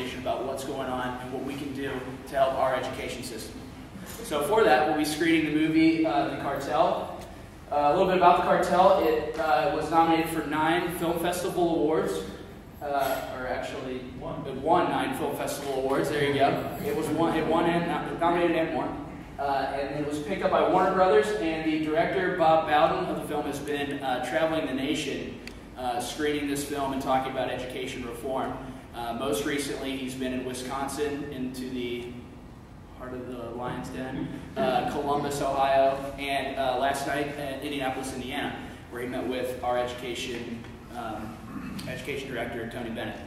conversation about what's going on and what we can do to help our education system. So for that, we'll be screening the movie The Cartel. A little bit about The Cartel. It was nominated for 9 Film Festival Awards. Or actually, it won 9 Film Festival Awards. There you go. It nominated and won. And it was picked up by Warner Brothers, and the director, Bob Bowden, of the film has been traveling the nation, screening this film and talking about education reform. Most recently, he's been in Wisconsin, into the heart of the Lion's Den, Columbus, Ohio, and last night in Indianapolis, Indiana, where he met with our education director, Tony Bennett.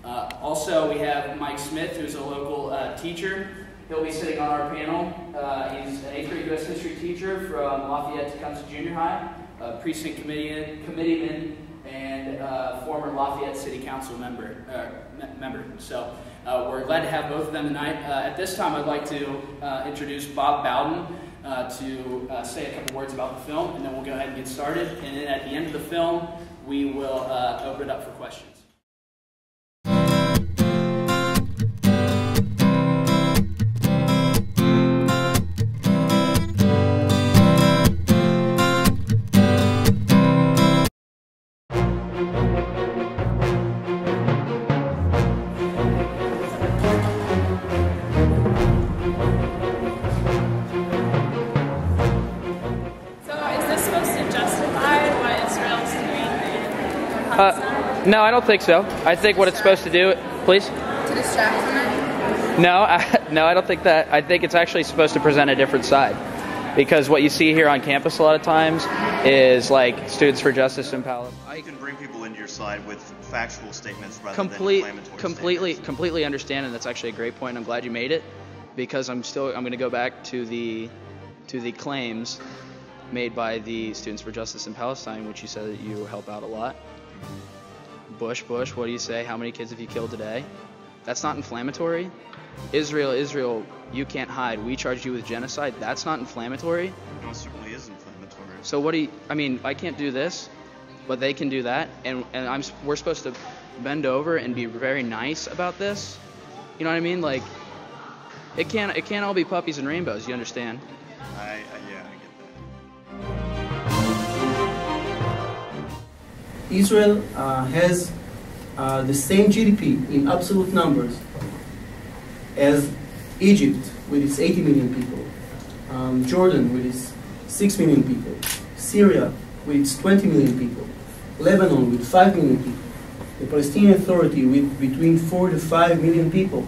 Also, we have Mike Smith, who's a local teacher. He'll be sitting on our panel. He's an 8th grade U.S. history teacher from Lafayette Tecumseh Junior High, a precinct committeeman, and former Lafayette City Council member. So we're glad to have both of them tonight. At this time, I'd like to introduce Bob Bowden to say a couple words about the film, and then we'll go ahead and get started. And then at the end of the film, we will open it up for questions. No, I don't think so. I think what it's supposed to do, please? To distract from it? No, I don't think that. I think it's actually supposed to present a different side. Because what you see here on campus a lot of times is like Students for Justice in Palestine. You can bring people into your side with factual statements rather than inflammatory statements. Completely understand, and that's actually a great point. I'm glad you made it, because I'm going to go back to the claims made by the Students for Justice in Palestine, which you said that you help out a lot. Bush, what do you say? How many kids have you killed today? That's not inflammatory. Israel, you can't hide. We charged you with genocide. That's not inflammatory. No, it certainly is inflammatory. So what do you, I mean, I can't do this, but they can do that, and we're supposed to bend over and be very nice about this. You know what I mean? Like, it can't all be puppies and rainbows, you understand? Yeah, I get that. Israel has the same GDP in absolute numbers as Egypt with its 80 million people, Jordan with its 6 million people, Syria with its 20 million people, Lebanon with 5 million people, the Palestinian Authority with between 4 to 5 million people.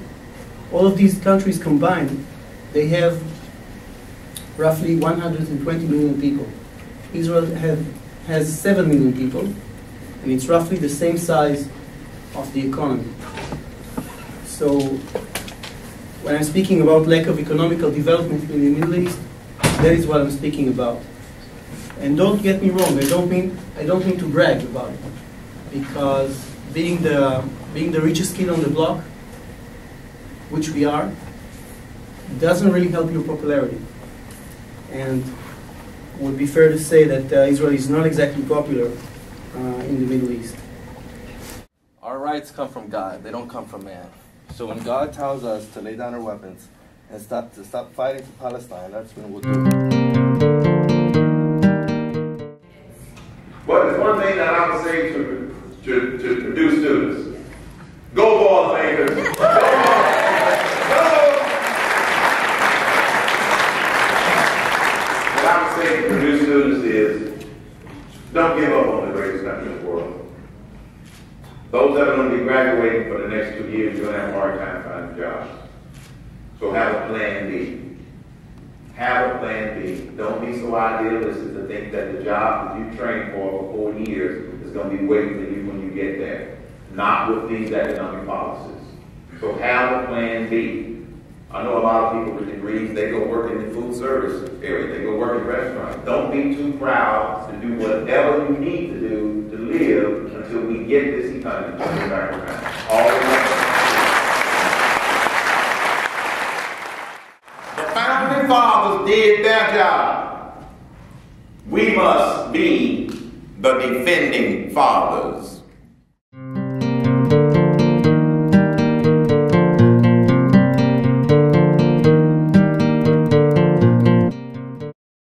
All of these countries combined, they have roughly 120 million people. Israel has 7 million people, and it's roughly the same size of the economy. So when I'm speaking about lack of economical development in the Middle East, that is what I'm speaking about. And don't get me wrong, I don't mean to brag about it, because being the richest kid on the block, which we are, doesn't really help your popularity. And it would be fair to say that Israel is not exactly popular in the Middle East. Our rights come from God. They don't come from man. So when God tells us to lay down our weapons and stop fighting for Palestine, that's when we'll do it. But there's one thing that I would say to Purdue students: go Vols, Lakers! Go Vols! What I would say to Purdue students is, don't give up on the greatest country in the world. Those that are going to be graduating for the next 2 years, you're going to have a hard time finding jobs. So have a plan B. Have a plan B. Don't be so idealistic to think that the job that you trained for 4 years is going to be waiting for you when you get there. Not with these economic policies. So have a plan B. I know a lot of people with degrees, they go work in the food service area, they go work in restaurants. Don't be too proud to do whatever you need to do to live until we get this economy coming back around. The founding fathers did their job. We must be the defending fathers.